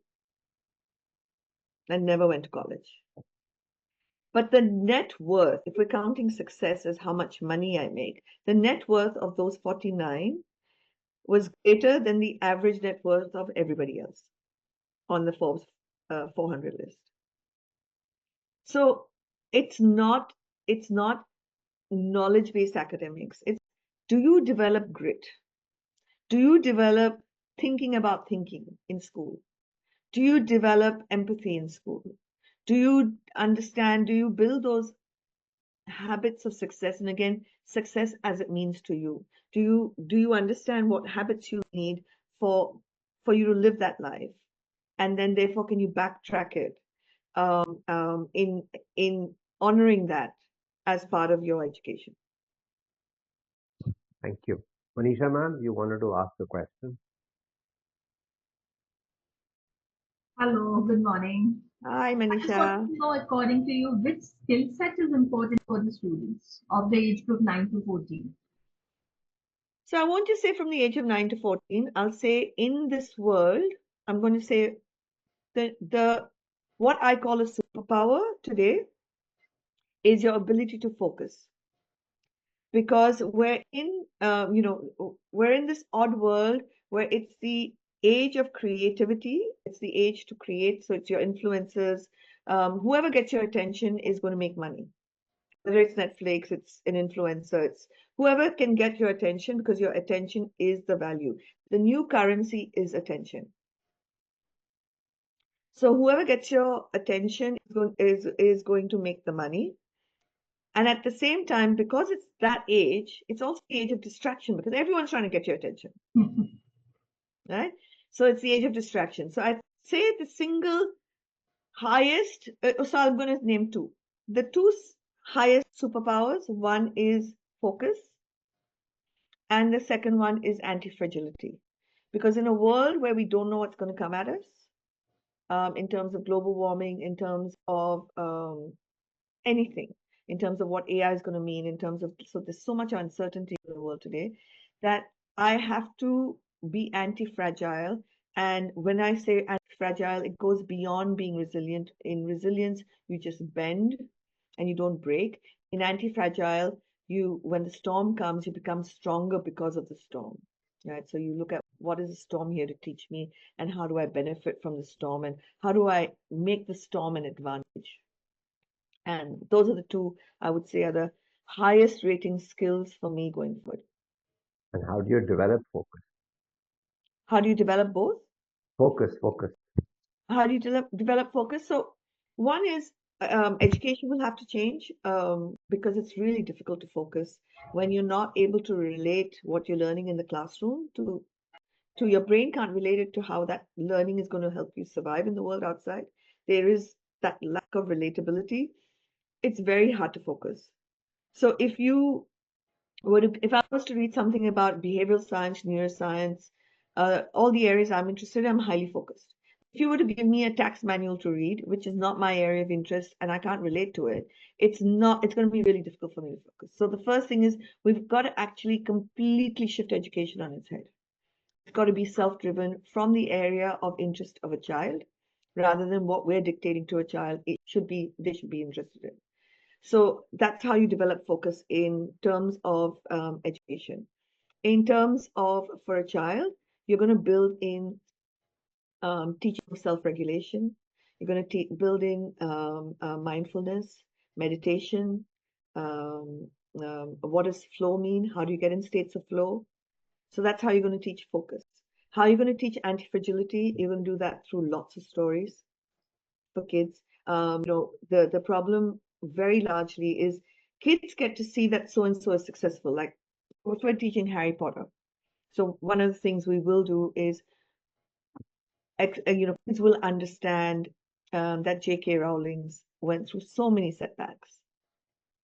and never went to college. But the net worth, if we're counting success as how much money I make, the net worth of those 49 was greater than the average net worth of everybody else on the Forbes 400 list. So it's not knowledge-based academics. It's, do you develop grit? Do you develop thinking about thinking in school? Do you develop empathy in school? Do you understand? Do you build those habits of success? And again, success as it means to you. Do you understand what habits you need for you to live that life? And then therefore, can you backtrack it in honoring that as part of your education. Thank you. Manisha ma'am, you wanted to ask a question? Hello, good morning. Hi, I just Manisha. want to know, according to you, which skill set is important for the students of the age group 9 to 14? So I won't just say from the age of 9 to 14. I'll say in this world, I'm going to say the what I call a superpower today is your ability to focus. Because we're in this odd world where it's the age of creativity, it's the age to create. So it's your influencers. Whoever gets your attention is going to make money. Whether it's Netflix, it's an influencer, it's whoever can get your attention, because your attention is the value. The new currency is attention. So whoever gets your attention is going to make the money. And at the same time, because it's that age, it's also the age of distraction because everyone's trying to get your attention, right? So it's the age of distraction. So I'd say the single highest, so I'm going to name two. The two highest superpowers, one is focus, and the second one is anti-fragility. Because in a world where we don't know what's going to come at us, in terms of global warming, in terms of anything, in terms of what AI is going to mean, in terms of, so there's so much uncertainty in the world today that I have to be anti-fragile. And when I say anti-fragile, it goes beyond being resilient. In resilience, you just bend and you don't break. In anti-fragile, when the storm comes, you become stronger because of the storm. Right. So you look at what is the storm here to teach me, and how do I benefit from the storm, and how do I make the storm an advantage? And those are the two I would say are the highest rating skills for me going forward. And how do you develop focus? How do you develop both? Focus. How do you develop focus? So one is education will have to change because it's really difficult to focus when you're not able to relate what you're learning in the classroom to your brain can't relate it to how that learning is going to help you survive in the world outside. There is that lack of relatability. It's very hard to focus. So if I was to read something about behavioral science, neuroscience, all the areas I'm interested in, I'm highly focused. If you were to give me a tax manual to read, which is not my area of interest and I can't relate to it, it's going to be really difficult for me to focus. So the first thing is we've got to actually completely shift education on its head. It's got to be self-driven from the area of interest of a child rather than what we're dictating to a child. They should be interested in. So that's how you develop focus in terms of education. In terms of for a child, you're going to build in teaching self-regulation. You're going to build in mindfulness, meditation. What does flow mean? How do you get in states of flow? So that's how you're going to teach focus. How you're going to teach anti-fragility? You're going to do that through lots of stories for kids. The problem very largely is kids get to see that so and so is successful. Like what we're teaching Harry Potter. So one of the things we will do is, kids will understand that J.K. Rowling's went through so many setbacks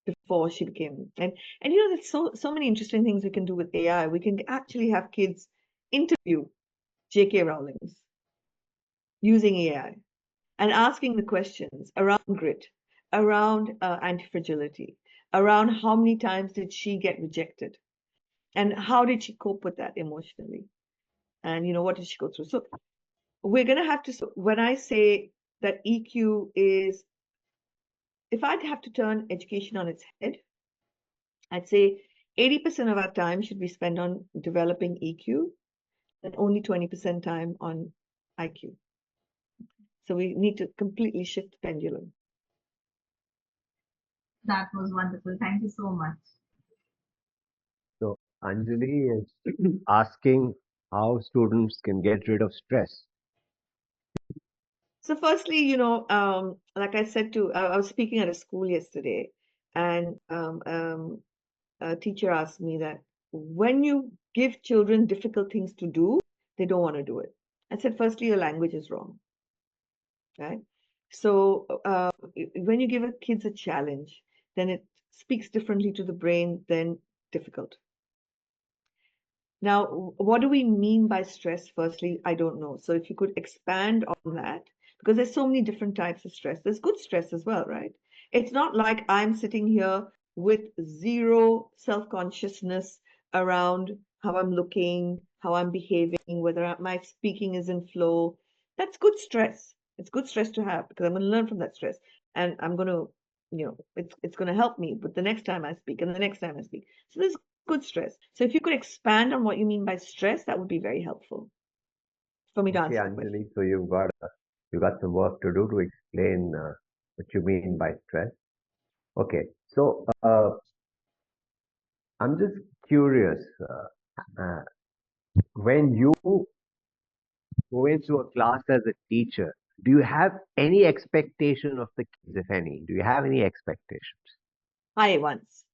before she became, and there's so many interesting things we can do with AI. We can actually have kids interview J.K. Rowling's using AI. And asking the questions around grit, around anti-fragility, around how many times did she get rejected, and how did she cope with that emotionally, and what did she go through? So we're going to have to, when I say that EQ is, if I'd have to turn education on its head, I'd say 80% of our time should be spent on developing EQ and only 20% time on IQ. So we need to completely shift the pendulum. That was wonderful. Thank you so much. So Anjali is asking how students can get rid of stress. So firstly, like I said I was speaking at a school yesterday, and a teacher asked me that when you give children difficult things to do, they don't want to do it. I said, firstly, your language is wrong, right? So when you give kids a challenge, then it speaks differently to the brain than difficult. Now, what do we mean by stress? Firstly, I don't know. So if you could expand on that, because there's so many different types of stress. There's good stress as well, right? It's not like I'm sitting here with zero self-consciousness around how I'm looking, how I'm behaving, whether my speaking is in flow. That's good stress. It's good stress to have because I'm going to learn from that stress, and I'm going to, it's going to help me. But the next time I speak, and the next time I speak, so there's good stress. So if you could expand on what you mean by stress, that would be very helpful for me to Okay, answer the question. Anjali, so you've got some work to do to explain what you mean by stress. Okay, so I'm just curious. When you go into a class as a teacher, do you have any expectation of the kids, if any? Do you have any expectations? High ones.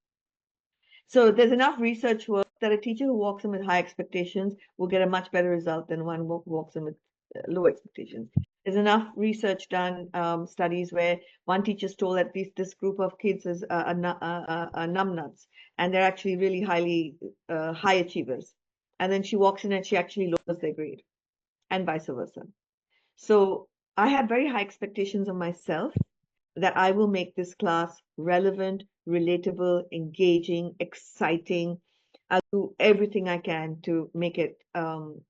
So there's enough research work that a teacher who walks in with high expectations will get a much better result than one who walks in with low expectations. There's enough research done, studies where one teacher's told that this group of kids is numbnuts, and they're actually really high achievers. And then she walks in and she actually lowers their grade, and vice versa. So I have very high expectations of myself that I will make this class relevant, relatable, engaging, exciting. I'll do everything I can to make it um,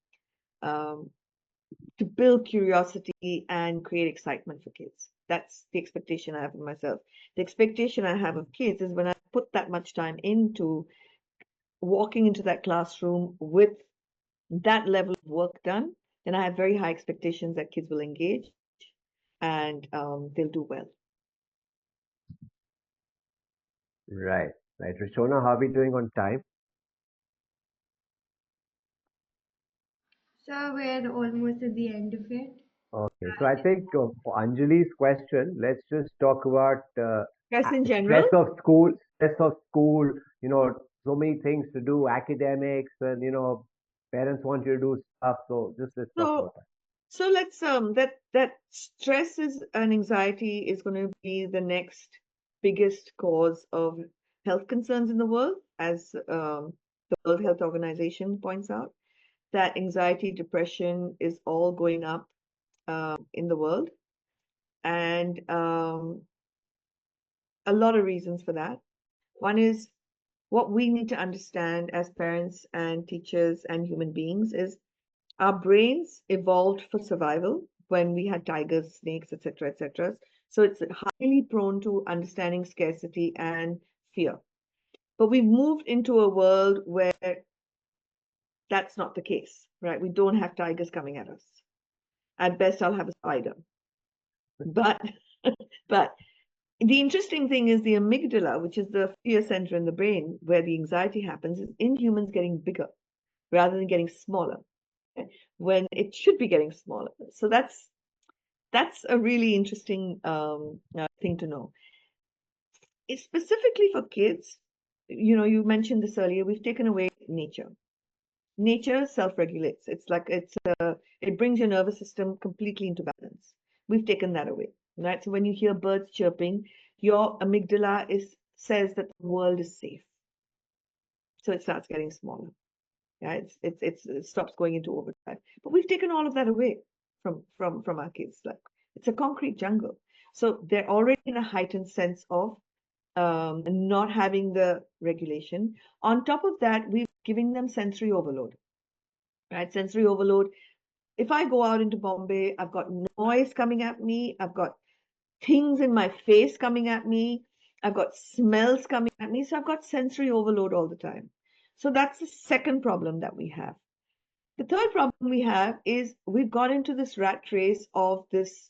to build curiosity and create excitement for kids. That's the expectation I have of myself. The expectation I have of kids is when I put that much time into walking into that classroom with that level of work done, then I have very high expectations that kids will engage and they'll do well. Right, right. Rishona, how are we doing on time? So we're almost at the end of it. Okay, so I think for Anjali's question, let's just talk about Stress in stress general. of school, stress of school, so many things to do, academics, and parents want you to do stuff. So just let's talk So about that. So let's that stress is and anxiety is going to be the next biggest cause of health concerns in the world, as the World Health Organization points out, that anxiety, depression is all going up in the world, and a lot of reasons for that. One is what we need to understand as parents and teachers and human beings is our brains evolved for survival when we had tigers, snakes, etc., etc. So it's highly prone to understanding scarcity and fear. But we've moved into a world where that's not the case, right? We don't have tigers coming at us. At best, I'll have a spider. But but the interesting thing is the amygdala, which is the fear center in the brain where the anxiety happens, is in humans getting bigger rather than getting smaller, when it should be getting smaller. So that's a really interesting thing to know. It's specifically for kids. You mentioned this earlier. We've taken away nature. Nature self-regulates. It brings your nervous system completely into balance. We've taken that away, right? So when you hear birds chirping, your amygdala says that the world is safe. So it starts getting smaller. Yeah, it stops going into overdrive. But we've taken all of that away from our kids. Like it's a concrete jungle. So they're already in a heightened sense of not having the regulation. On top of that, we're giving them sensory overload. Right? Sensory overload. If I go out into Bombay, I've got noise coming at me, I've got things in my face coming at me, I've got smells coming at me, so I've got sensory overload all the time. So that's the second problem that we have. The third problem we have is we've got into this rat race of this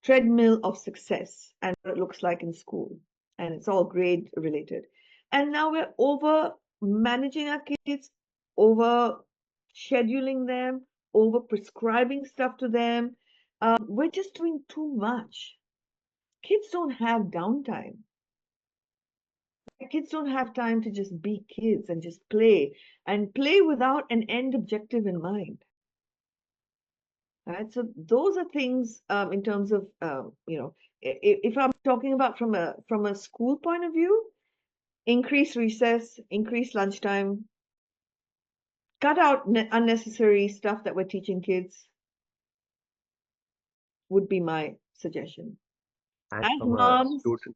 treadmill of success and what it looks like in school. And it's all grade related. And now we're over managing our kids, over scheduling them, over prescribing stuff to them. We're just doing too much. Kids don't have downtime. Kids don't have time to just be kids and just play and play without an end objective in mind. right? So those are things in terms of if I'm talking about from a school point of view, increase recess, increase lunchtime, cut out unnecessary stuff that we're teaching kids would be my suggestion. And As from a moms, student,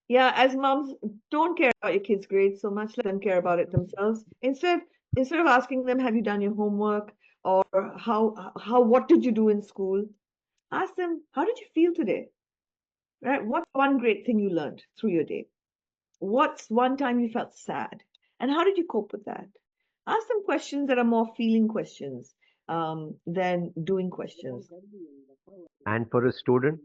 yeah, as moms, don't care about your kids' grades so much. Let them care about it themselves. Instead of asking them, "Have you done your homework?" or what did you do in school?" Ask them, "How did you feel today?" Right? What's one great thing you learned through your day? What's one time you felt sad? And how did you cope with that? Ask them questions that are more feeling questions than doing questions. and for a student,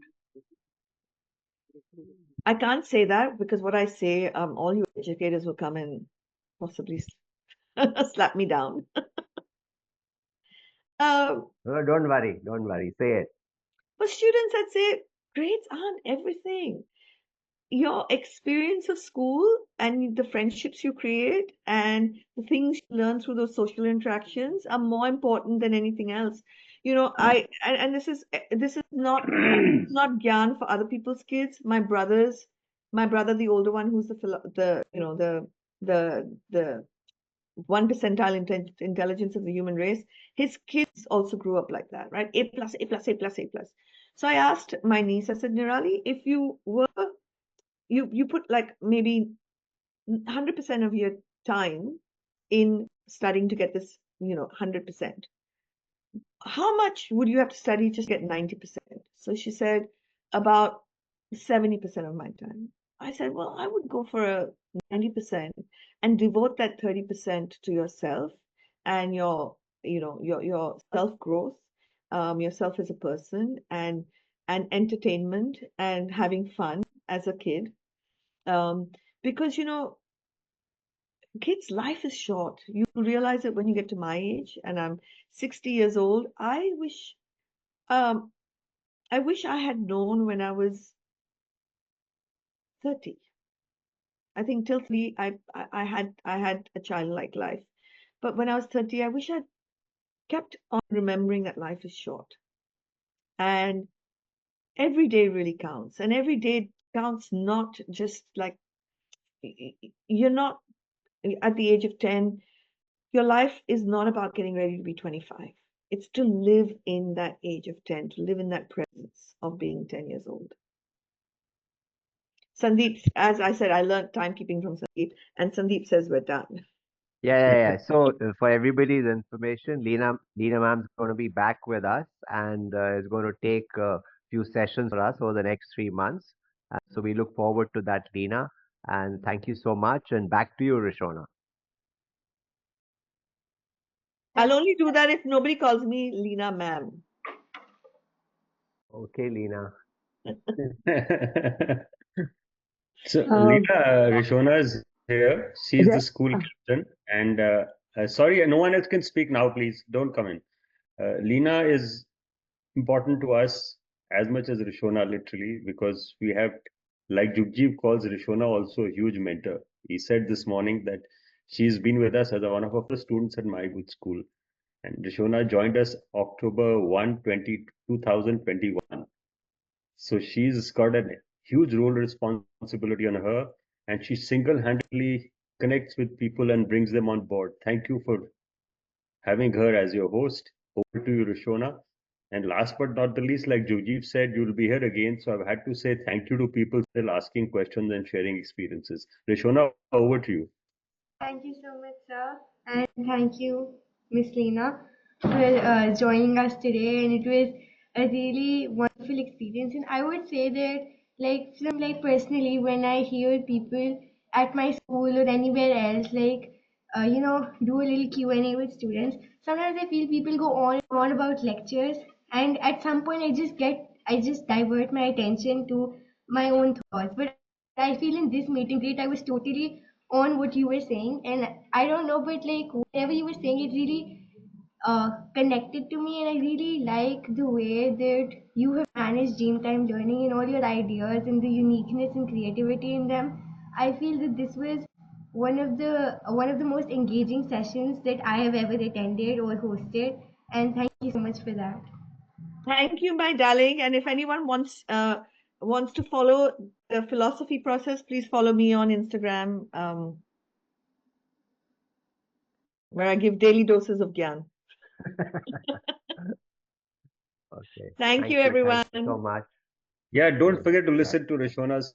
I can't say that because what I say, all you educators will come and possibly slap me down. Um, no, don't worry, say it. for students, I'd say grades aren't everything. Your experience of school and the friendships you create and the things you learn through those social interactions are more important than anything else. And this is not gyan for other people's kids. My brother, the older one, who's the 1 percentile intelligence of the human race, his kids also grew up like that, right? A plus, A plus, A plus, A plus. So I asked my niece, I said, Nirali, if you put like maybe 100% of your time in studying to get this, 100%. How much would you have to study just to get 90%? So she said, about 70% of my time. I said, well, I would go for a 90% and devote that 30% to yourself and your self growth, yourself as a person and entertainment and having fun as a kid. Um, because kids' life is short. You realize it when you get to my age, and I'm 60 years old. Um, I wish I had known when I was 30. I think till 30, I had a childlike life. But when I was 30, I wish I'd kept on remembering that life is short. And every day really counts. And every day counts not just like you're not at the age of 10, your life is not about getting ready to be 25. It's to live in that age of 10, to live in that presence of being 10 years old. Sandeep, as I said, I learned timekeeping from Sandeep, and Sandeep says we're done. Yeah. So for everybody's information, Lina ma'am's going to be back with us and is going to take a few sessions for us over the next 3 months. So we look forward to that, Lina. And thank you so much. And back to you, Rishona. I'll only do that if nobody calls me Lina ma'am. Okay, Lina. So Um, Leela, Rishona is here. She's the yeah. school captain. And sorry, no one else can speak now, please. Don't come in. Leena is important to us as much as Rishona, literally, because we have, like Jugjeev calls Rishona also a huge mentor. He said this morning that she's been with us as one of our first students at my good school. And Rishona joined us October 1, 2021. So she's got a huge role responsibility on her, and she single-handedly connects with people and brings them on board. Thank you for having her as your host. Over to you, Rishona. And last but not the least, like Jojeev said, you'll be here again. So I've had to say thank you to people still asking questions and sharing experiences. Rishona, over to you. Thank you so much, sir. And thank you, Miss Lena, for joining us today. And it was a really wonderful experience. And I would say that, like personally, when I hear people at my school or anywhere else, do a little Q&A with students, sometimes I feel people go on and on about lectures. And at some point, I just divert my attention to my own thoughts. But I feel in this meet and greet, I was totally on what you were saying, and I don't know, but like whatever you were saying, it really connected to me, and I really like the way that you have managed dream time learning and all your ideas and the uniqueness and creativity in them. I feel that this was one of the most engaging sessions that I have ever attended or hosted, and thank you so much for that. Thank you, my darling. And if anyone wants to follow the philosophy process, please follow me on Instagram, where I give daily doses of gyan. Okay. Thank you, everyone. Thank you so much. Yeah, don't forget to Yeah. listen to Rishona's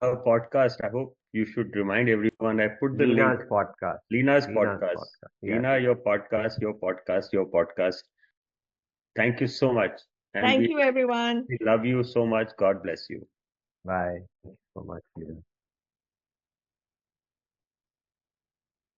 podcast. I hope you should remind everyone. I put the link. Lina's podcast. Lina's Lina's podcast. podcast. Yeah. Lina, your podcast, your podcast, your podcast. Thank you so much. And Thank you, everyone. we love you so much. God bless you. Bye. Thank you so much, Lina.